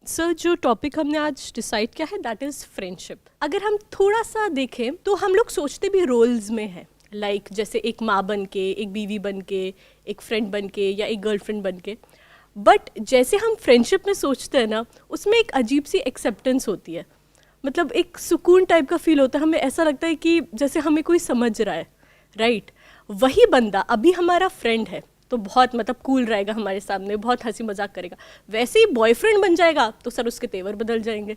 Sir जो topic हमने आज डिसाइड किया है दैट इज़ फ्रेंडशिप। अगर हम थोड़ा सा देखें तो हम लोग सोचते भी रोल्स में हैं, लाइक जैसे एक माँ बन के, एक बीवी बन के, एक फ्रेंड बन के या एक गर्लफ्रेंड बन के। बट जैसे हम फ्रेंडशिप में सोचते हैं ना, उसमें एक अजीब सी एक्सेप्टेंस होती है, मतलब एक सुकून टाइप का फील होता है। हमें ऐसा लगता है कि जैसे हमें कोई समझ रहा है, राइट। वही बंदा अभी हमारा फ्रेंड है तो बहुत मतलब कूल रहेगा हमारे सामने, बहुत हंसी मजाक करेगा। वैसे ही बॉयफ्रेंड बन जाएगा तो सर उसके तेवर बदल जाएंगे।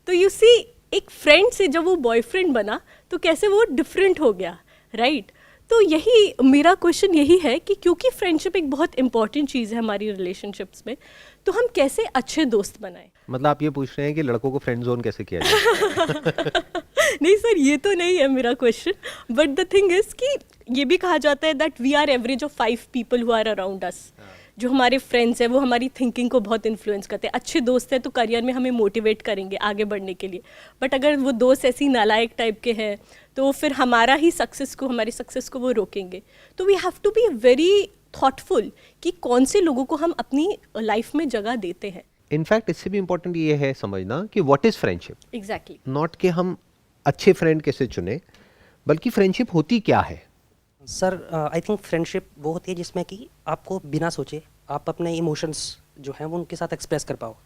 तो यू सी, एक फ्रेंड से जब वो बॉयफ्रेंड बना तो कैसे वो डिफरेंट हो गया, राइट। तो यही मेरा क्वेश्चन यही है कि क्योंकि फ्रेंडशिप एक बहुत इंपॉर्टेंट चीज़ है हमारी रिलेशनशिप्स में, तो हम कैसे अच्छे दोस्त बनाएं। मतलब आप ये पूछ रहे हैं कि लड़कों को फ्रेंड जोन कैसे किया जाए? नहीं सर, ये तो नहीं है मेरा question, but the thing is कि ये भी कहा जाता है that we are average of 5 people who are around us. जो हमारे फ्रेंड्स हैं वो हमारी थिंकिंग को बहुत इन्फ्लुएंस करते हैं। अच्छे दोस्त हैं तो करियर में हमें मोटिवेट करेंगे आगे बढ़ने के लिए, बट अगर वो दोस्त ऐसी नालायक टाइप के हैं तो फिर हमारा ही हमारी सक्सेस को वो रोकेंगे। तो we have to be very thoughtful कि कौन से लोगों को हम अपनी लाइफ में जगह देते हैं। इनफैक्ट इससे भी इम्पोर्टेंट ये है समझना कि what is friendship. Exactly. Not कि हम अच्छे फ्रेंड कैसे चुने, बल्कि फ्रेंडशिप होती क्या है। सर आई थिंक फ्रेंडशिप वो होती है जिसमें कि आपको बिना सोचे आप अपने इमोशंस जो हैं वो उनके साथ एक्सप्रेस कर पाओ।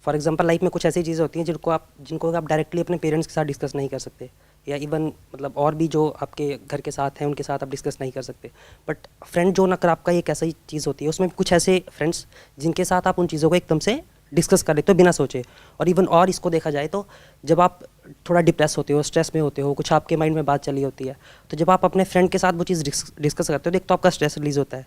फॉर एग्जांपल लाइफ में कुछ ऐसी चीज़ें होती हैं जिनको आप डायरेक्टली अपने पेरेंट्स के साथ डिस्कस नहीं कर सकते, या इवन मतलब और भी जो आपके घर के साथ हैं उनके साथ आप डिस्कस नहीं कर सकते। बट फ्रेंड जोन अगर आपका एक ऐसी चीज़ होती है, उसमें कुछ ऐसे फ्रेंड्स जिनके साथ आप उन चीज़ों को एकदम से डिस्कस कर लेते हो बिना सोचे। और इवन और इसको देखा जाए तो जब आप थोड़ा डिप्रेस होते हो, स्ट्रेस में होते हो, कुछ आपके माइंड में बात चली होती है, तो जब आप अपने फ्रेंड के साथ वो चीज़ डिस्कस करते हो तो एक तो आपका स्ट्रेस रिलीज होता है।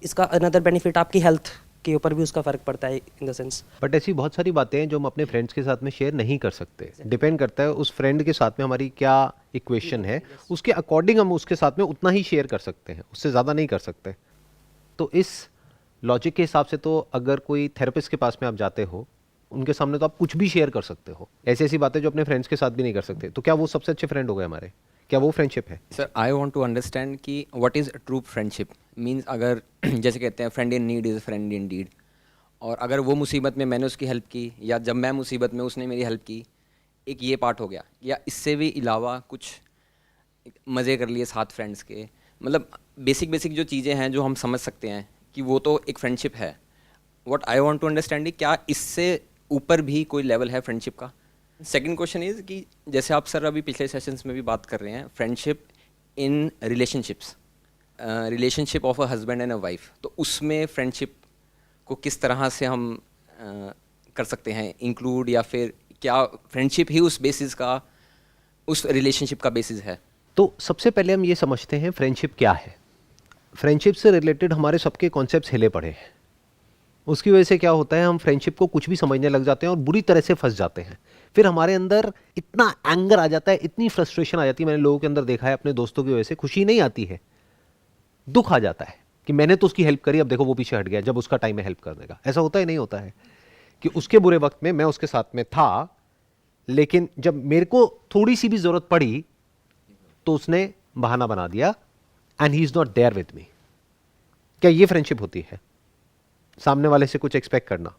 इसका अनदर बेनिफिट आपकी हेल्थ के ऊपर भी उसका फ़र्क पड़ता है इन द सेंस। बट ऐसी बहुत सारी बातें हैं जो हम अपने फ्रेंड्स के साथ में शेयर नहीं कर सकते। डिपेंड करता है उस फ्रेंड के साथ में हमारी क्या इक्वेशन है, उसके अकॉर्डिंग हम उसके साथ में उतना ही शेयर कर सकते हैं, उससे ज़्यादा नहीं कर सकते। तो इस लॉजिक के हिसाब से तो अगर कोई थेरेपिस्ट के पास में आप जाते हो, उनके सामने तो आप कुछ भी शेयर कर सकते हो, ऐसी ऐसी बातें जो अपने फ्रेंड्स के साथ भी नहीं कर सकते। तो क्या वो सबसे अच्छे फ्रेंड हो गए हमारे? क्या वो फ्रेंडशिप है? Sir I want to understand कि what is true friendship means. अगर जैसे कहते हैं friend in need is friend in deed, और अगर वो मुसीबत में मैंने उसकी हेल्प की या जब मैं मुसीबत में उसने मेरी हेल्प की, एक ये पार्ट हो गया। या इससे भी अलावा कुछ मज़े कर लिए साथ फ्रेंड्स के, मतलब बेसिक जो चीज़ें हैं जो हम समझ सकते हैं कि वो तो एक फ्रेंडशिप है। What I want to understand क्या इससे ऊपर भी कोई लेवल है फ्रेंडशिप का। सेकंड क्वेश्चन इज़ कि जैसे आप सर अभी पिछले सेशंस में भी बात कर रहे हैं friendship in relationships, relationship of a husband and a wife, तो उसमें फ्रेंडशिप को किस तरह से हम कर सकते हैं इंक्लूड, या फिर क्या फ्रेंडशिप ही उस बेसिस का, उस रिलेशनशिप का बेसिस है? तो सबसे पहले हम ये समझते हैं फ्रेंडशिप क्या है। फ्रेंडशिप से रिलेटेड हमारे सबके कॉन्सेप्ट्स हिले पड़े हैं। उसकी वजह से क्या होता है, हम फ्रेंडशिप को कुछ भी समझने लग जाते हैं और बुरी तरह से फंस जाते हैं। फिर हमारे अंदर इतना एंगर आ जाता है, इतनी फ्रस्ट्रेशन आ जाती है। मैंने लोगों के अंदर देखा है, अपने दोस्तों की वजह से खुशी नहीं आती है, दुख आ जाता है कि मैंने तो उसकी हेल्प करी, अब देखो वो पीछे हट गया जब उसका टाइम है हेल्प करने का। ऐसा होता ही नहीं होता है कि उसके बुरे वक्त में मैं उसके साथ में था, लेकिन जब मेरे को थोड़ी सी भी जरूरत पड़ी तो उसने बहाना बना दिया and he is not there with me. क्या ये फ्रेंडशिप होती है? सामने वाले से कुछ एक्सपेक्ट करना।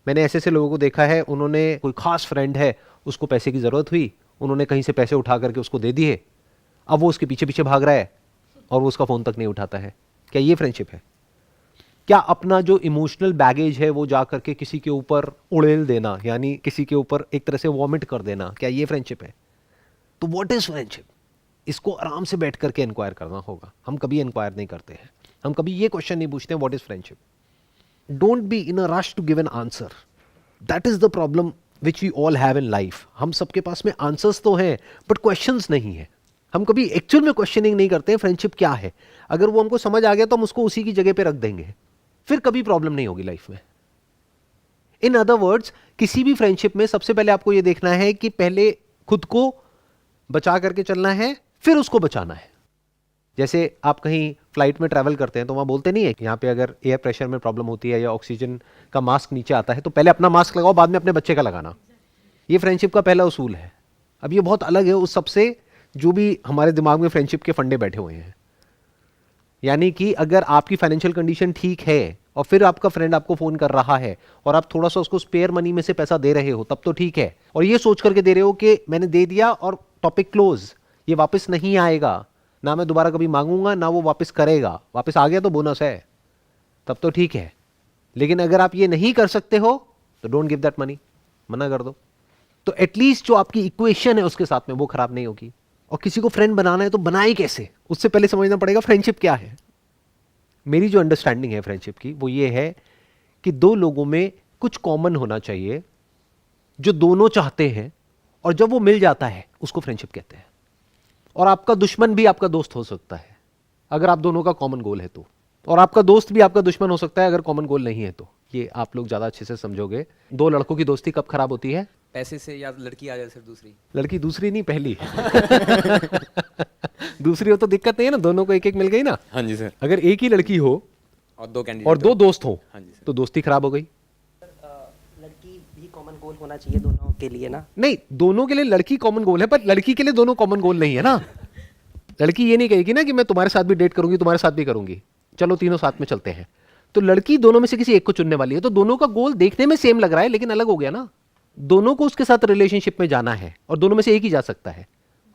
मैंने ऐसे ऐसे लोगों को देखा है, उन्होंने कोई खास फ्रेंड है, उसको पैसे की जरूरत हुई, उन्होंने कहीं से पैसे उठा करके उसको दे दिए, अब वो उसके पीछे पीछे भाग रहा है और वो उसका फोन तक नहीं उठाता है। क्या ये फ्रेंडशिप है? क्या अपना जो इमोशनल बैगेज है वो जा करके किसी के ऊपर उड़ेल देना, यानी किसी के ऊपर एक तरह से वॉमिट कर देना, क्या ये फ्रेंडशिप है? तो व्हाट इज फ्रेंडशिप? इसको आराम से बैठ करके इंक्वायर करना होगा। हम कभी इंक्वायर नहीं करते हैं, हम कभी ये क्वेश्चन नहीं पूछते what is friendship. Don't be in a rush to give an answer. That is the problem which we all have in life. हम सबके पास में आंसर्स तो हैं बट क्वेश्चंस नहीं है। हम कभी एक्चुअल में क्वेश्चनिंग नहीं करते हैं फ्रेंडशिप क्या है। अगर वो हमको समझ आ गया तो हम उसको उसी की जगह पे रख देंगे, फिर कभी प्रॉब्लम नहीं होगी लाइफ में। इन अदर वर्ड्स, किसी भी फ्रेंडशिप में सबसे पहले आपको यह देखना है कि पहले खुद को बचा करके चलना है, फिर उसको बचाना है। जैसे आप कहीं फ्लाइट में ट्रैवल करते हैं तो वहां बोलते नहीं है कि यहां पे अगर एयर प्रेशर में प्रॉब्लम होती है या ऑक्सीजन का मास्क नीचे आता है तो पहले अपना मास्क लगाओ, बाद में अपने बच्चे का लगाना। ये फ्रेंडशिप का पहला उसूल है। अब ये बहुत अलग है उस सबसे जो भी हमारे दिमाग में फ्रेंडशिप के फंडे बैठे हुए हैं। यानी कि अगर आपकी फाइनेंशियल कंडीशन ठीक है और फिर आपका फ्रेंड आपको फ़ोन कर रहा है और आप थोड़ा सा उसको स्पेयर मनी में से पैसा दे रहे हो, तब तो ठीक है। और ये सोच करके दे रहे हो कि मैंने दे दिया और टॉपिक क्लोज, ये वापस नहीं आएगा, ना मैं दोबारा कभी मांगूंगा ना वो वापस करेगा, वापस आ गया तो बोनस है, तब तो ठीक है। लेकिन अगर आप ये नहीं कर सकते हो तो डोंट गिव दैट मनी, मना कर दो। तो एटलीस्ट जो आपकी इक्वेशन है उसके साथ में वो खराब नहीं होगी। और किसी को फ्रेंड बनाना है तो बनाए कैसे, उससे पहले समझना पड़ेगा फ्रेंडशिप क्या है। मेरी जो अंडरस्टैंडिंग है फ्रेंडशिप की वो ये है कि दो लोगों में कुछ कॉमन होना चाहिए जो दोनों चाहते हैं, और जब वो मिल जाता है उसको फ्रेंडशिप कहते हैं। और आपका दुश्मन भी आपका दोस्त हो सकता है अगर आप दोनों का कॉमन गोल है तो, और आपका दोस्त भी आपका दुश्मन हो सकता है अगर कॉमन गोल नहीं है तो। ये आप लोग ज़्यादा अच्छे से समझोगे। दो लड़कों की दोस्ती कब खराब होती है? पैसे से, या लड़की आ जाए सिर्फ दूसरी। लड़की दूसरी नहीं, पहली। दूसरी हो तो दिक्कत नहीं है ना, दोनों को एक एक मिल गई ना। हाँ जी सर। अगर एक ही लड़की हो और दो कैंडिडेट और दो दोस्त हो हाँ जी सर। तो दोस्ती खराब हो गई। लड़की भी कॉमन गोल होना चाहिए दोनों के लिए ना। नहीं, दोनों के लिए लड़की कॉमन गोल है, पर लड़की के लिए दोनों कॉमन गोल नहीं है ना। लड़की ये नहीं कहेगी ना कि मैं तुम्हारे साथ भी डेट करूंगी, तुम्हारे साथ भी करूंगी, चलो तीनों साथ में चलते हैं। तो लड़की दोनों में से किसी एक को चुनने वाली है। तो दोनों का गोल देखने में सेम लग रहा है लेकिन अलग हो गया ना। दोनों को उसके साथ रिलेशनशिप में जाना है और दोनों में से एक ही जा सकता है।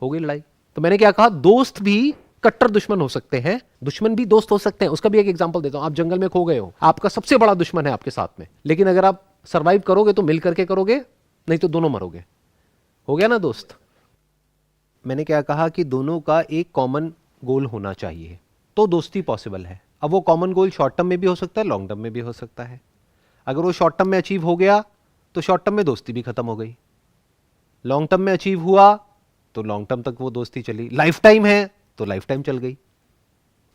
हो गई लड़ाई। तो मैंने क्या कहा, दोस्त भी कट्टर दुश्मन हो सकते हैं, दुश्मन भी दोस्त हो सकते हैं। उसका भी एक एग्जांपल देता हूं। आप जंगल में खो गए हो, आपका सबसे बड़ा दुश्मन है आपके साथ में, लेकिन अगर आप सर्वाइव करोगे तो मिल करके करोगे, नहीं तो दोनों मरोगे। हो गया ना दोस्त। मैंने क्या कहा कि दोनों का एक कॉमन गोल होना चाहिए तो दोस्ती पॉसिबल है। अब वो कॉमन गोल शॉर्ट टर्म में भी हो सकता है, लॉन्ग टर्म में भी हो सकता है। अगर वो शॉर्ट टर्म में अचीव हो गया तो शॉर्ट टर्म में दोस्ती भी खत्म हो गई। लॉन्ग टर्म में अचीव हुआ तो लॉन्ग टर्म तक वो दोस्ती चली। लाइफ टाइम है तो लाइफ टाइम चल गई।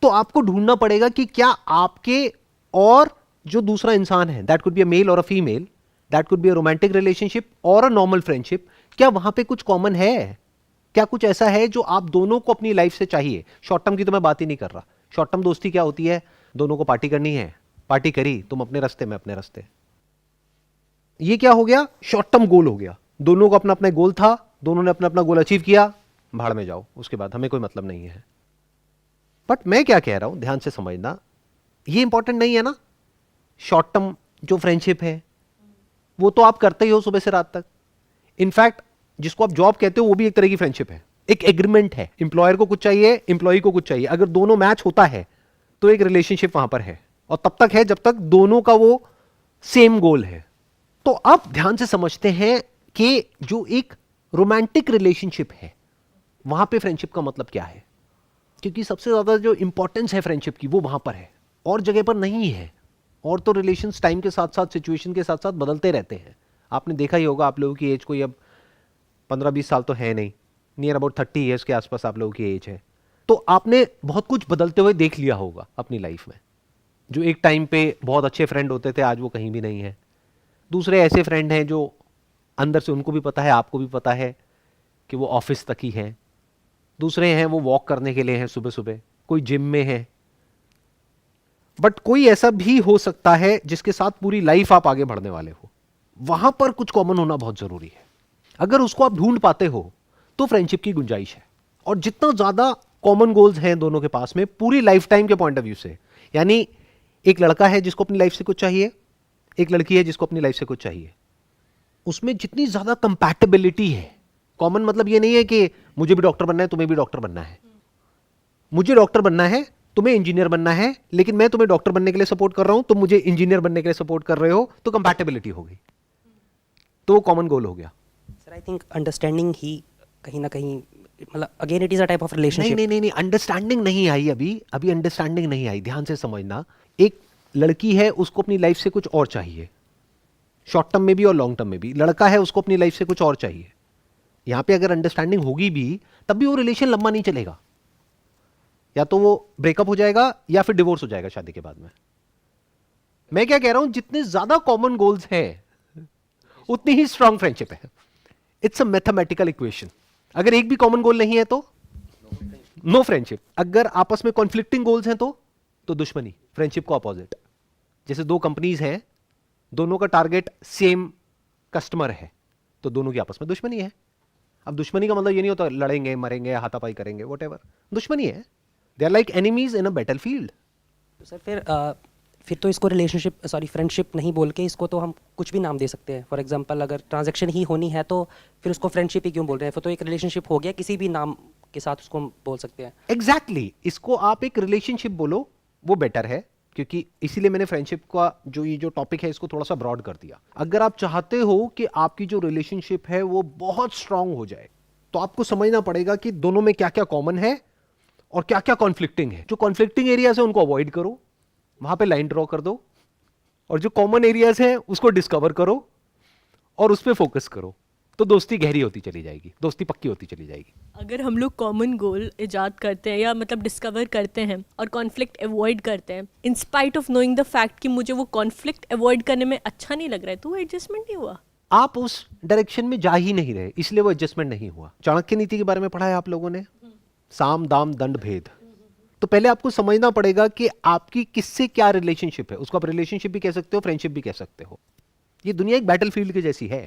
तो आपको ढूंढना पड़ेगा कि क्या आपके और जो दूसरा इंसान है, that could be a male और a female, that could be a romantic relationship और अ नॉर्मल फ्रेंडशिप, क्या वहां पे कुछ कॉमन है? क्या कुछ ऐसा है जो आप दोनों को अपनी लाइफ से चाहिए? शॉर्ट टर्म की तो मैं बात ही नहीं कर रहा। शॉर्ट टर्म दोस्ती क्या होती है? दोनों को पार्टी करनी है, पार्टी करी, तुम अपने रास्ते में अपने रास्ते। ये क्या हो गया? शॉर्ट टर्म गोल हो गया। दोनों को अपना अपना गोल था, दोनों ने अपना अपना गोल अचीव किया, भाड़ में जाओ, उसके बाद हमें कोई मतलब नहीं है। बट मैं क्या कह रहा हूं, ध्यान से समझना, ये इंपॉर्टेंट नहीं है ना। शॉर्ट टर्म जो फ्रेंडशिप है वो तो आप करते ही हो सुबह से रात तक। इनफैक्ट जिसको आप जॉब कहते हो वो भी एक तरह की फ्रेंडशिप है, एक एग्रीमेंट है। एम्प्लॉयर को कुछ चाहिए, एम्प्लॉय को कुछ चाहिए। अगर दोनों मैच होता है तो एक रिलेशनशिप वहां पर है, और तब तक है जब तक दोनों का वो सेम गोल है। तो आप ध्यान से समझते हैं कि जो एक रोमांटिक रिलेशनशिप है वहां पे फ्रेंडशिप का मतलब क्या है, क्योंकि सबसे ज्यादा जो इंपॉर्टेंस है फ्रेंडशिप की वो वहां पर है, और जगह पर नहीं है। और तो रिलेशंस टाइम के साथ साथ, सिचुएशन के साथ साथ बदलते रहते हैं। आपने देखा ही होगा, आप लोगों की एज कोई अब 15-20 साल तो है नहीं, नियर अबाउट 30 ईयर्स के आसपास आप लोगों की एज है। तो आपने बहुत कुछ बदलते हुए देख लिया होगा अपनी लाइफ में। जो एक टाइम पे बहुत अच्छे फ्रेंड होते थे आज वो कहीं भी नहीं है। दूसरे ऐसे फ्रेंड हैं जो अंदर से उनको भी पता है, आपको भी पता है कि वो ऑफिस तक ही हैं। दूसरे हैं वो वॉक करने के लिए हैं सुबह सुबह, कोई जिम में है। बट कोई ऐसा भी हो सकता है जिसके साथ पूरी लाइफ आप आगे बढ़ने वाले हो। वहां पर कुछ कॉमन होना बहुत जरूरी है। अगर उसको आप ढूंढ पाते हो तो फ्रेंडशिप की गुंजाइश है। और जितना ज्यादा कॉमन गोल्स हैं दोनों के पास में पूरी लाइफ टाइम के पॉइंट ऑफ व्यू से, यानी एक लड़का है जिसको अपनी लाइफ से कुछ चाहिए, एक लड़की है जिसको अपनी लाइफ से कुछ चाहिए, उसमें जितनी ज्यादा कंपैटिबिलिटी है, कॉमन मतलब ये नहीं है कि मुझे भी डॉक्टर बनना है, तुम्हें भी डॉक्टर बनना है, मुझे डॉक्टर बनना है, तुम्हें इंजीनियर बनना है, लेकिन मैं तुम्हें डॉक्टर बनने के लिए सपोर्ट कर रहा हूं, तुम मुझे इंजीनियर बनने के लिए सपोर्ट कर रहे हो, तो कंपैटिबिलिटी हो गई, तो कॉमन गोल हो गया। सर आई थिंक अंडरस्टैंडिंग ही कहीं ना कहीं, मतलब again it is a type of नहीं रिलेशनशिप। नहीं नहीं नहीं, अंडरस्टैंडिंग नहीं आई अभी अंडरस्टैंडिंग नहीं आई। ध्यान से समझना, एक लड़की है उसको अपनी लाइफ से कुछ और चाहिए, शॉर्ट टर्म में भी और लॉन्ग टर्म में भी। लड़का है उसको अपनी लाइफ से कुछ और चाहिए। यहां पे अगर अंडरस्टैंडिंग होगी भी तब भी वो रिलेशन लंबा नहीं चलेगा, या तो वो ब्रेकअप हो जाएगा या फिर डिवोर्स हो जाएगा शादी के बाद में। मैं क्या कह रहा हूं, जितने ज्यादा कॉमन गोल्स हैं उतनी ही स्ट्रांग फ्रेंडशिप है। It's a mathematical equation. अगर एक भी कॉमन गोल नहीं है तो नो फ्रेंडशिप। अगर आपस में कॉन्फ्लिक्टिंग गोल्स हैं तो दुश्मनी, फ्रेंडशिप को अपोजिट। जैसे दो कंपनीज हैं, दोनों का टारगेट सेम कस्टमर है, तो दोनों की आपस में दुश्मनी है। अब दुश्मनी का मतलब ये नहीं होता लड़ेंगे, मरेंगे, हाथापाई करेंगे, व्हाटएवर। दुश्मनी है। They are like enemies in a battlefield. Sir फिर फिर तो इसको फ्रेंडशिप नहीं बोल के इसको तो हम कुछ भी नाम दे सकते हैं। फॉर एग्जांपल अगर ट्रांजैक्शन ही होनी है तो फिर उसको फ्रेंडशिप ही क्यों बोल रहे हैं, फिर तो एक रिलेशनशिप हो गया, किसी भी नाम के साथ उसको हम बोल सकते हैं। एग्जैक्टली इसको आप एक रिलेशनशिप बोलो, वो बेटर है, क्योंकि इसीलिए मैंने फ्रेंडशिप का ये जो टॉपिक है इसको थोड़ा सा ब्रॉड कर दिया। अगर आप चाहते हो कि आपकी जो रिलेशनशिप है वो बहुत स्ट्रांग हो जाए तो आपको समझना पड़ेगा कि दोनों में क्या क्या कॉमन है और क्या क्या कॉन्फ्लिक्टिंग है। जो कॉन्फ्लिक्टिंग एरियाज है उनको अवॉइड करो, वहां पे लाइन ड्रॉ कर दो, और जो कॉमन एरियाज हैं उसको डिस्कवर करो और उस पर फोकस करो, तो दोस्ती गहरी होती चली जाएगी, दोस्ती पक्की होती चली जाएगी। अगर हम लोग कॉमन गोल इजाद करते हैं या मतलब डिस्कवर करते हैं और कॉन्फ्लिक्ट अवॉइड करते हैं, in spite of knowing the fact कि मुझे वो कॉन्फ्लिक्ट अवॉइड करने में अच्छा नहीं लग रहा है, तो वो एडजस्टमेंट नहीं हुआ। आप उस डायरेक्शन में जा ही नहीं रहे, इसलिए वो एडजस्टमेंट नहीं हुआ। चाणक्य नीति के बारे में पढ़ा है आप लोगों ने, साम दाम दंड भेद। तो पहले आपको समझना पड़ेगा कि आपकी किससे क्या रिलेशनशिप है। उसको आप रिलेशनशिप भी कह सकते हो, फ्रेंडशिप भी कह सकते हो। ये दुनिया एक बैटलफील्ड के जैसी है।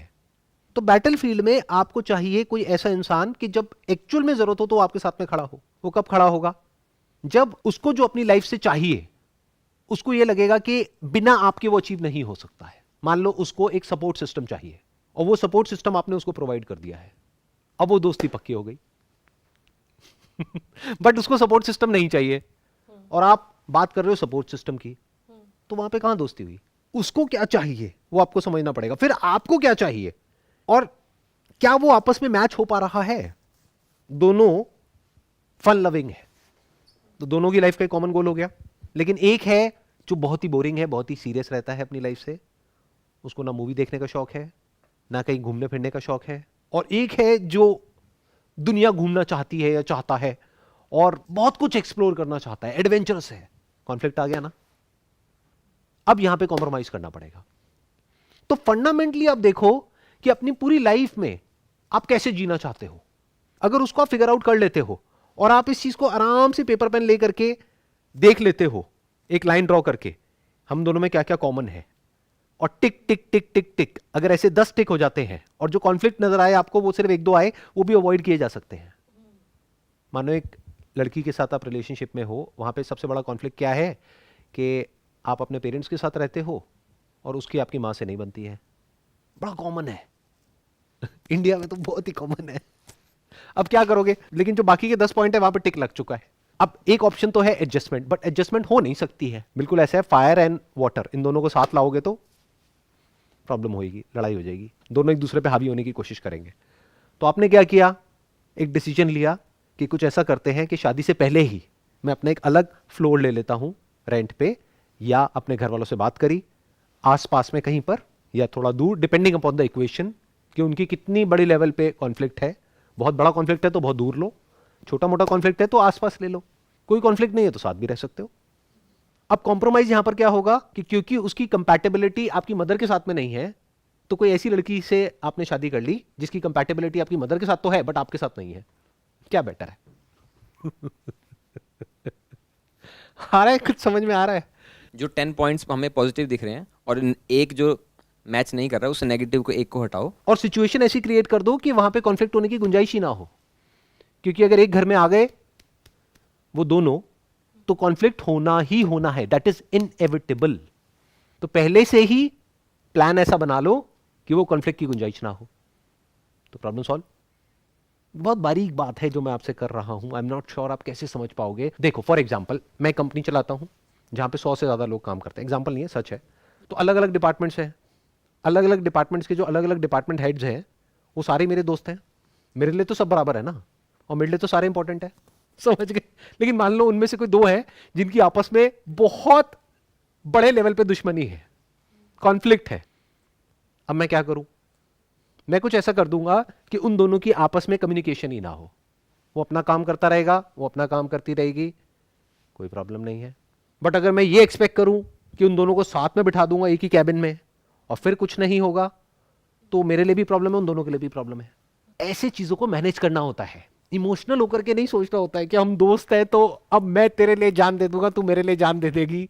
तो बैटलफील्ड में आपको चाहिए कोई ऐसा इंसान कि जब एक्चुअल में जरूरत हो तो आपके साथ में खड़ा हो। वो कब खड़ा होगा? जब उसको जो अपनी लाइफ से चाहिए उसको ये लगेगा कि बिना आपके वो अचीव नहीं हो सकता है। मान लो उसको एक सपोर्ट सिस्टम चाहिए और वो सपोर्ट सिस्टम आपने उसको प्रोवाइड कर दिया है, अब वो दोस्ती पक्की हो गई। बट उसको सपोर्ट सिस्टम नहीं चाहिए और आप बात कर रहे हो सपोर्ट सिस्टम की, तो वहां पे कहां दोस्ती हुई? उसको क्या चाहिए वो आपको समझना पड़ेगा, फिर आपको क्या चाहिए और क्या वो आपस में मैच हो पा रहा है। दोनों फन लविंग है तो दोनों की लाइफ का कॉमन गोल हो गया। लेकिन एक है जो बहुत ही बोरिंग है, बहुत ही सीरियस रहता है अपनी लाइफ से, उसको ना मूवी देखने का शौक है ना कहीं घूमने फिरने का शौक है, और एक है जो दुनिया घूमना चाहती है या चाहता है और बहुत कुछ एक्सप्लोर करना चाहता है, एडवेंचरस है। कॉन्फ्लिक्ट आ गया ना, अब यहां पे कॉम्प्रोमाइज करना पड़ेगा। तो फंडामेंटली आप देखो कि अपनी पूरी लाइफ में आप कैसे जीना चाहते हो। अगर उसको आप फिगर आउट कर लेते हो और आप इस चीज को आराम से पेपर पेन लेकर के देख लेते हो, एक लाइन ड्रॉ करके हम दोनों में क्या क्या कॉमन है, और टिक टिक टिक टिक टिक, अगर ऐसे 10 टिक हो जाते हैं और जो कॉन्फ्लिक्ट नजर आए आपको वो सिर्फ 1-2 आए, वो भी अवॉइड किए जा सकते हैं। मानो एक लड़की के साथ आप रिलेशनशिप में हो, वहां पे सबसे बड़ा कॉन्फ्लिक्ट क्या है कि आप अपने पेरेंट्स के साथ रहते हो और उसकी आपकी मां से नहीं बनती है। बड़ा कॉमन है इंडिया में तो बहुत ही कॉमन है। अब क्या करोगे? लेकिन जो बाकी के 10 पॉइंट है वहां पे टिक लग चुका है। अब एक ऑप्शन तो है एडजस्टमेंट, बट एडजस्टमेंट हो नहीं सकती है। बिल्कुल ऐसा है, फायर एंड वाटर, इन दोनों को साथ लाओगे तो प्रॉब्लम होगी, लड़ाई हो जाएगी, दोनों एक दूसरे पे हावी होने की कोशिश करेंगे। तो आपने क्या किया? एक डिसीजन लिया कि कुछ ऐसा करते हैं कि शादी से पहले ही मैं अपना एक अलग फ्लोर ले लेता हूं रेंट पे, या अपने घर वालों से बात करी आसपास में कहीं पर या थोड़ा दूर, डिपेंडिंग अपॉन द इक्वेशन कि उनकी कितनी बड़ी लेवल पे कॉन्फ्लिक्ट है। बहुत बड़ा कॉन्फ्लिक्ट है तो बहुत दूर लो, छोटा मोटा कॉन्फ्लिक्ट है तो आसपास ले लो, कोई कॉन्फ्लिक्ट नहीं है तो साथ भी रह सकते हो। अब कॉम्प्रोमाइज यहां पर क्या होगा कि क्योंकि उसकी कंपैटिबिलिटी आपकी मदर के साथ में नहीं है, तो कोई ऐसी लड़की से आपने शादी कर ली जिसकी कंपैटिबिलिटी आपकी मदर के साथ तो है बट आपके साथ नहीं है। क्या बेटर है? आ रहा है, कुछ समझ में आ रहा है? जो 10 पॉइंट्स हमें पॉजिटिव दिख रहे हैं और एक जो मैच नहीं कर रहा है उस नेगेटिव को एक को हटाओ और सिचुएशन ऐसी क्रिएट कर दो कि वहां पे कॉन्फ्लिक्ट होने की गुंजाइश ही ना हो। क्योंकि अगर एक घर में आ गए वो दोनों, तो कॉन्फ्लिक्ट होना ही होना है, दैट इज इनएविटेबल। तो पहले से ही प्लान ऐसा बना लो कि वो कॉन्फ्लिक्ट की गुंजाइश ना हो, तो प्रॉब्लम सॉल्व। बहुत बारीक बात है जो मैं आपसे कर रहा हूं, आई एम नॉट श्योर आप कैसे समझ पाओगे। देखो फॉर एग्जाम्पल, मैं कंपनी चलाता हूं जहां पे 100 से ज्यादा लोग काम करते हैं, एग्जाम्पल नहीं है, सच है। तो अलग अलग डिपार्टमेंट्स हैं, अलग अलग डिपार्टमेंट्स के जो अलग अलग डिपार्टमेंट हेड्स हैं वो सारे मेरे दोस्त हैं। मेरे लिए तो सब बराबर है ना, और मेरे लिए तो सारे इंपॉर्टेंट है, समझ गए। लेकिन मान लो उनमें से कोई 2 है जिनकी आपस में बहुत बड़े लेवल पे दुश्मनी है, कॉन्फ्लिक्ट है। अब मैं क्या करूं? मैं कुछ ऐसा कर दूंगा कि उन दोनों की आपस में कम्युनिकेशन ही ना हो। वो अपना काम करता रहेगा, वो अपना काम करती रहेगी, कोई प्रॉब्लम नहीं है। बट अगर मैं ये एक्सपेक्ट करूं कि उन दोनों को साथ में बिठा दूंगा एक ही कैबिन में और फिर कुछ नहीं होगा, तो मेरे लिए भी प्रॉब्लम है, उन दोनों के लिए भी प्रॉब्लम है। ऐसे चीजों को मैनेज करना होता है, इमोशनल होकर के नहीं सोचना होता है कि हम दोस्त हैं तो अब मैं तेरे लिए जान दे दूंगा, तू मेरे लिए जान दे देगी।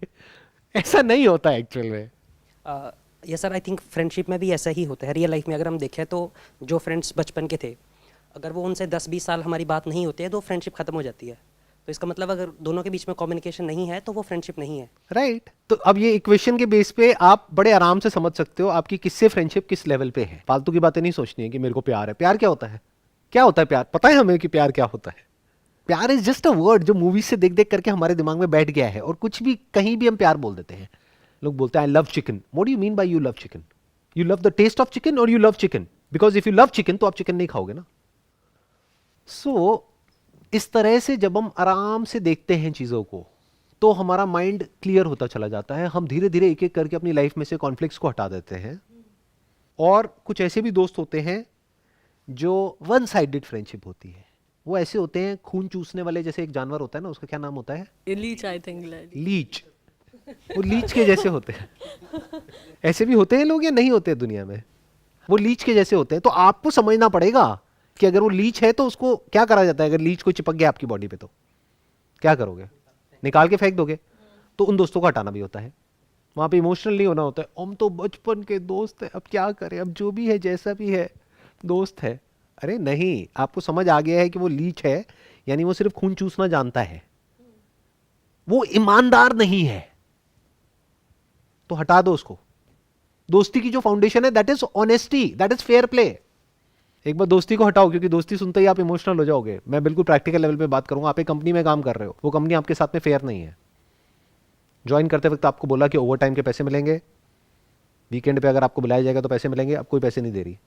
ऐसा नहीं होता है एक्चुअल में। Yes sir, I think friendship में भी ऐसा ही होता है। रियल लाइफ में अगर हम देखें तो जो फ्रेंड्स बचपन के थे, अगर वो उनसे 10-20 साल हमारी बात नहीं होती है तो फ्रेंडशिप ख़त्म हो जाती है। तो इसका मतलब अगर दोनों के बीच में कम्युनिकेशन नहीं है तो वो फ्रेंडशिप नहीं है। राइट तो अब ये इक्वेशन के बेस पे आप बड़े आराम से समझ सकते हो आपकी किससे फ्रेंडशिप किस लेवल पे है। फालतू की बातें नहीं सोचनी है कि मेरे को प्यार है। प्यार क्या होता है? क्या होता है प्यार? पता है हमें कि प्यार क्या होता है? प्यार इज जस्ट अ वर्ड जो मूवी से देख देख करके हमारे दिमाग में बैठ गया है, और कुछ भी कहीं भी हम प्यार बोल देते हैं। लोग बोलते हैं I love chicken. What do you mean by you love chicken? You love the taste of chicken और you love chicken? Because if you love chicken तो आप चिकन नहीं खाओगे ना। सो इस तरह से जब हम आराम से देखते हैं चीज़ों को तो हमारा माइंड क्लियर होता चला जाता है। हम धीरे धीरे एक एक करके अपनी लाइफ में से कॉन्फ्लिक्ट्स को हटा देते हैं। और कुछ ऐसे भी दोस्त होते हैं जो वन साइडेड फ्रेंडशिप होती है। वो ऐसे होते हैं खून चूसने वाले, जैसे एक जानवर होता है ना, उसका क्या नाम होता है? Leech, I think leech. वो लीच के जैसे होते हैं। ऐसे भी होते हैं लोग या नहीं होते हैं दुनिया में? वो लीच के जैसे होते हैं। तो आपको समझना पड़ेगा कि अगर वो लीच है तो उसको क्या करा जाता है। अगर लीच को चिपक गया आपकी बॉडी पे तो क्या करोगे? निकाल के फेंक दोगे। तो उन दोस्तों को हटाना भी होता है। वहां पे इमोशनल नहीं होना होता है। हम तो बचपन के दोस्त हैं, अब क्या करें, अब जो भी है जैसा भी है दोस्त है। अरे नहीं, आपको समझ आ गया है कि वो लीच है, यानी वो सिर्फ खून चूसना जानता है, वो ईमानदार नहीं है, तो हटा दो उसको। दोस्ती की जो फाउंडेशन है that is honesty, that is fair play. एक बार दोस्ती को हटाओ, क्योंकि दोस्ती सुनते ही आप इमोशनल हो जाओगे। मैं बिल्कुल प्रैक्टिकल लेवल पे बात करूंगा। आप एक कंपनी में काम कर रहे हो, वो कंपनी आपके साथ में फेयर नहीं है। ज्वाइन करते वक्त आपको बोला कि ओवर टाइम के पैसे मिलेंगे, वीकेंड पे अगर आपको बुलाया जाएगा तो पैसे मिलेंगे, अब कोई पैसे नहीं दे रही,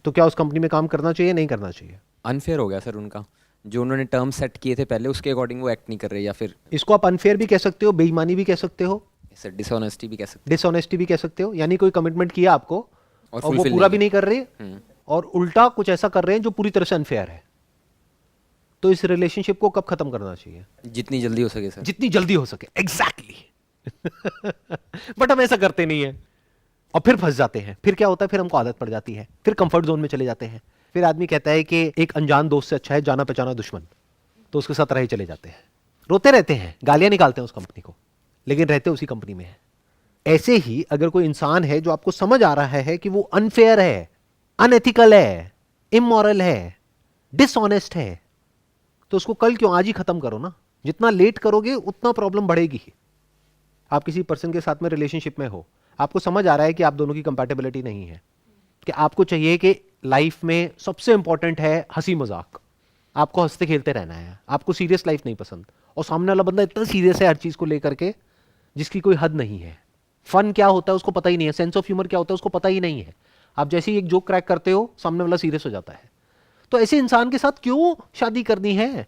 तो क्या उस कंपनी में काम करना चाहिए, नहीं करना चाहिए? अनफेयर हो गया सर उनका। जो उन्होंने टर्म सेट किए थे पहले उसके अकॉर्डिंग वो एक्ट नहीं कर रहे, या फिर इसको आप अनफेयर भी कह सकते हो, बेईमानी भी कह सकते हो, सर डिसऑनेस्टी भी कह सकते डिसऑनेस्टी भी कह सकते हो। यानी कोई कमिटमेंट किया आपको और और वो fulfill पूरा नहीं भी नहीं कर रहे, और उल्टा कुछ ऐसा कर रहे हैं जो पूरी तरह से अनफेयर है। तो इस रिलेशनशिप को कब खत्म करना चाहिए? हैं। जितनी जल्दी हो सके सर। जितनी जल्दी हो सके। एग्जैक्टली। बट हम ऐसा करते नहीं है और फिर फंस जाते हैं। फिर क्या होता है? फिर हमको आदत पड़ जाती है, फिर कंफर्ट जोन में चले जाते हैं। फिर आदमी कहता है कि एक अनजान दोस्त से अच्छा है जाना पहचाना दुश्मन, तो उसके साथ रहे चले जाते हैं, रोते रहते हैं, गालियां निकालते हैं उस कंपनी को, लेकिन रहते उसी कंपनी में है। ऐसे ही अगर कोई इंसान है जो आपको समझ आ रहा है कि वो अनफेयर है, अनएथिकल है, इमोरल है, डिसऑनेस्ट है, तो उसको कल क्यों, आज ही खत्म करो ना। जितना लेट करोगे उतना प्रॉब्लम बढ़ेगी। आप किसी पर्सन के साथ में रिलेशनशिप में हो, आपको समझ आ रहा है कि आप दोनों की कंपैटिबिलिटी नहीं है, कि आपको चाहिए कि लाइफ में सबसे इंपॉर्टेंट है हंसी मजाक, आपको हंसते खेलते रहना है, आपको सीरियस लाइफ नहीं पसंद, और सामने वाला बंदा इतना सीरियस है हर चीज को लेकर के जिसकी कोई हद नहीं है। फन क्या होता है उसको पता ही नहीं है, सेंस ऑफ ह्यूमर क्या होता है उसको पता ही नहीं है। आप जैसे ही एक जोक क्रैक करते हो सामने वाला सीरियस हो जाता है। तो ऐसे इंसान के साथ क्यों शादी करनी है?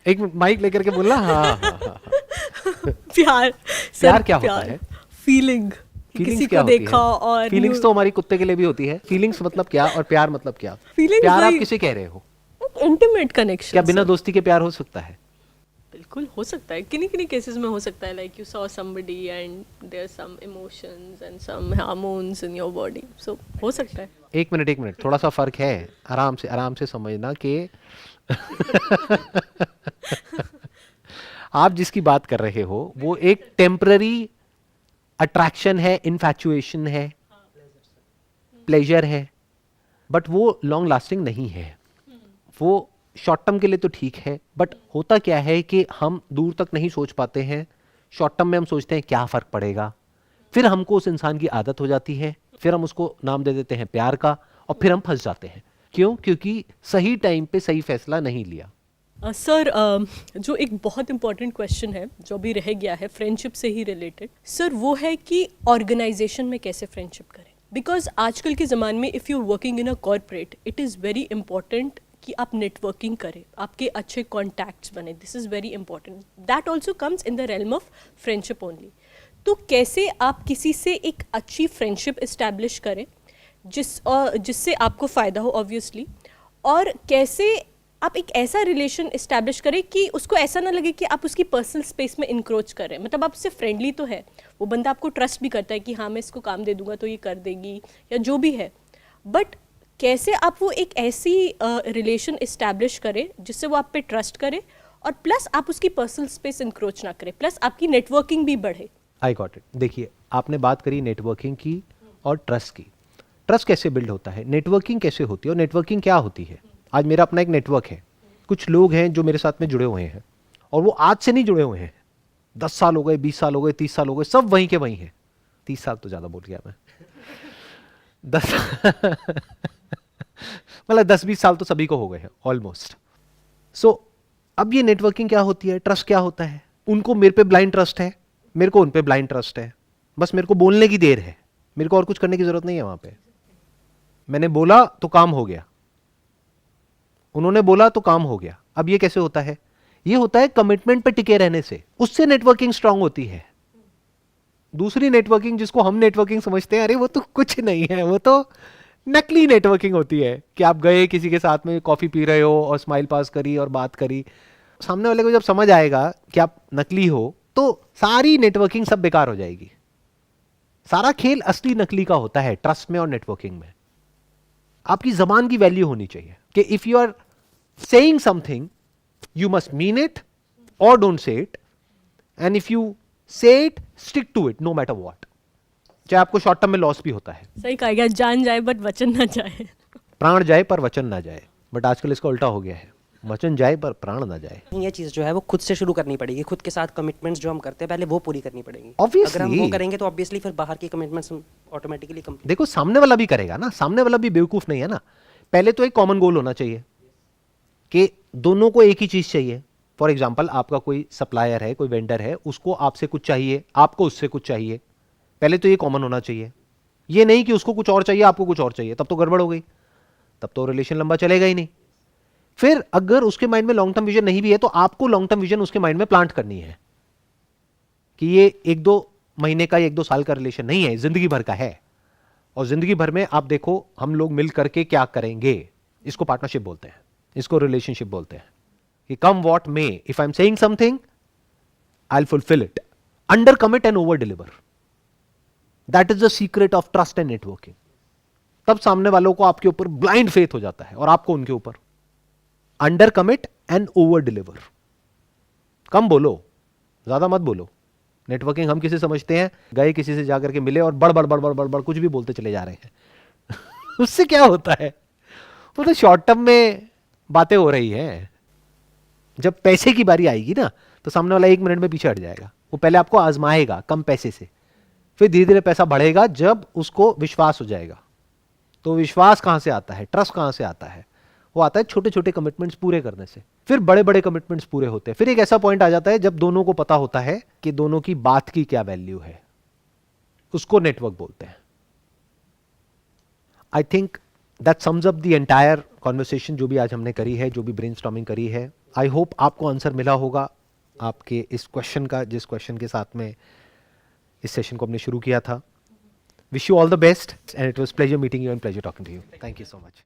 एक माइक लेकर के बोलना। हाँ। प्यार प्यार क्या होता है? फीलिंग, फीलिंग्स किसी क्या को होती देखा है? और फीलिंग्स तो हमारी कुत्ते के लिए भी होती है। फीलिंग्स मतलब क्या और प्यार मतलब क्या? Feelings प्यार आप वही- किसे कह रहे हो? Intimate connection. क्या बिना दोस्ती के प्यार हो सकता है? बिल्कुल हो सकता है, किन्हीं किन्हीं केसेस में हो सकता है। Like you saw somebody and there some emotions and some hormones in your body, so हो सकता है। एक मिनट, थोड़ा सा फर्क है। आराम से समझना कि आप जिसकी बात कर रहे हो वो एक टेम्पररी अट्रैक्शन है, इन्फैचुएशन है, प्लेजर है, बट वो लॉन्ग लास्टिंग नहीं है। वो शॉर्ट टर्म के लिए तो ठीक है, बट होता क्या है कि हम दूर तक नहीं सोच पाते हैं। शॉर्ट टर्म में हम सोचते हैं क्या फर्क पड़ेगा, फिर हमको उस इंसान की आदत हो जाती है, फिर हम उसको नाम दे देते हैं प्यार का, और फिर हम फंस जाते हैं। क्यों? क्योंकि सही टाइम पे सही फैसला नहीं लिया। सर जो एक बहुत इंपॉर्टेंट क्वेश्चन है जो अभी रह गया है फ्रेंडशिप से ही रिलेटेड, सर वो है कि ऑर्गेनाइजेशन में कैसे फ्रेंडशिप करें। बिकॉज आजकल के ज़माने में if you working in a corporate, it is very important कि आप नेटवर्किंग करें, आपके अच्छे कॉन्टैक्ट्स बने। This is very important. That also comes in the realm of friendship only. तो कैसे आप किसी से एक अच्छी फ्रेंडशिप इस्टेब्लिश करें जिससे आपको फ़ायदा हो ऑब्वियसली, और कैसे आप एक ऐसा रिलेशन इस्टेब्लिश करें कि उसको ऐसा ना लगे कि आप उसकी पर्सनल स्पेस में इंक्रोच कर रहे हैं। मतलब आप उससे फ्रेंडली तो है, वो बंदा आपको ट्रस्ट भी करता है कि हाँ मैं इसको काम दे दूंगा तो ये कर देगी या जो भी है, बट कैसे आप वो एक ऐसी रिलेशन इस्टेब्लिश करें जिससे वो आप पे ट्रस्ट करे और प्लस आप उसकी पर्सनल स्पेस इंक्रोच ना करें, प्लस आपकी नेटवर्किंग भी बढ़े। I got it. देखिए, आपने बात करी नेटवर्किंग की और ट्रस्ट की। ट्रस्ट कैसे बिल्ड होता है, नेटवर्किंग कैसे होती है, और नेटवर्किंग क्या होती है? आज मेरा अपना एक नेटवर्क है, कुछ लोग हैं जो मेरे साथ में जुड़े हुए हैं और वो आज से नहीं जुड़े हुए हैं, 10 साल हो गए, 20 साल हो गए, 30 साल हो गए, सब वहीं के वहीं हैं। 30 साल तो ज़्यादा बोल गया मैं, 10 मतलब 10-20 साल तो सभी को हो गए हैं ऑलमोस्ट। सो अब ये नेटवर्किंग क्या होती है, ट्रस्ट क्या होता है। उनको मेरे पे ब्लाइंड ट्रस्ट है, मेरे को उन पे ब्लाइंड ट्रस्ट है, बस मेरे को बोलने की देर है, मेरे को और कुछ करने की जरूरत नहीं है। वहां पे मैंने बोला तो काम हो गया, उन्होंने बोला तो काम हो गया। अब ये कैसे होता है, ये होता है कमिटमेंट पे टिके रहने से, उससे नेटवर्किंग स्ट्रांग होती है। दूसरी नेटवर्किंग जिसको हम नेटवर्किंग समझते हैं, अरे वो तो कुछ नहीं है, वो तो नकली नेटवर्किंग होती है कि आप गए किसी के साथ में कॉफी पी रहे हो और स्माइल पास करी और बात करी, सामने वाले को जब समझ आएगा कि आप नकली हो तो सारी नेटवर्किंग सब बेकार हो जाएगी। सारा खेल असली नकली का होता है ट्रस्ट में और नेटवर्किंग में। आपकी जबान की वैल्यू होनी चाहिए कि if you are saying something you must mean it और don't say it, and if you say it stick to it no matter what, चाहे आपको शॉर्ट टर्म में लॉस भी होता है। सही कहा गया, जान जाए बट वचन ना जाए। प्राण जाए पर वचन ना जाए, बट आजकल इसका उल्टा हो गया है, वचन जाए पर प्राण ना जाए। ये चीज़ जो है वो खुद से शुरू करनी पड़ेगी, खुद के साथ कमिटमेंट्स जो हम करते हैं पहले वो पूरी करनी पड़ेगी। Obviously। अगर हम वो करेंगे तो ऑब्वियसली फिर बाहर की कमिटमेंट्स ऑटोमेटिकली कम। देखो सामने वाला भी करेगा ना, सामने वाला भी बेवकूफ नहीं है ना। पहले तो एक कॉमन गोल होना चाहिए कि दोनों को एक ही चीज चाहिए। फॉर एग्जाम्पल आपका कोई सप्लायर है, कोई वेंडर है, उसको आपसे कुछ चाहिए, आपको उससे कुछ चाहिए, पहले तो ये कॉमन होना चाहिए। ये नहीं कि उसको कुछ और चाहिए, आपको कुछ और चाहिए, तब तो गड़बड़ हो गई, तब तो रिलेशन लंबा चलेगा ही नहीं। फिर अगर उसके माइंड में लॉन्ग टर्म विजन नहीं भी है तो आपको लॉन्ग टर्म विजन उसके माइंड में प्लांट करनी है कि ये 1-2 महीने का, 1-2 साल का रिलेशन नहीं है, जिंदगी भर का है। और जिंदगी भर में आप देखो हम लोग मिल करके क्या करेंगे, इसको पार्टनरशिप बोलते हैं, इसको रिलेशनशिप बोलते हैं कि come what may, if I am saying something I will fulfil it, under commit and over deliver. That is the secret of trust and networking. तब सामने वालों को आपके ऊपर ब्लाइंड फेथ हो जाता है और आपको उनके ऊपर। Under commit and over deliver. कम बोलो, ज्यादा मत बोलो। नेटवर्किंग हम किसे समझते हैं, गए किसी से जाकर के मिले और बड़ बड़ बड़ बड़ बड़ बड़ कुछ भी बोलते चले जा रहे हैं उससे क्या होता है, वो तो शॉर्ट टर्म में बातें हो रही हैं। जब पैसे की बारी आएगी ना तो सामने वाला 1 मिनट में पीछे हट जाएगा। वो पहले आपको आजमाएगा कम पैसे से, फिर धीरे धीरे पैसा बढ़ेगा जब उसको विश्वास हो जाएगा। तो विश्वास कहां से आता है, ट्रस्ट कहां से आता है, वो आता है छोटे छोटे कमिटमेंट्स पूरे करने से। फिर बड़े बड़े कमिटमेंट्स पूरे होते हैं। फिर एक ऐसा पॉइंट आ जाता है जब दोनों को पता होता है कि दोनों की बात की क्या वैल्यू है, उसको नेटवर्क बोलते हैं। I think that sums up the entire conversation जो भी आज हमने करी है, जो भी ब्रेनस्टॉर्मिंग करी है। आई होप आपको आंसर मिला होगा आपके इस क्वेश्चन का, जिस क्वेश्चन के साथ में इस सेशन को हमने शुरू किया था। Wish you all the best and it was pleasure meeting you and pleasure talking to you. Thank you so much.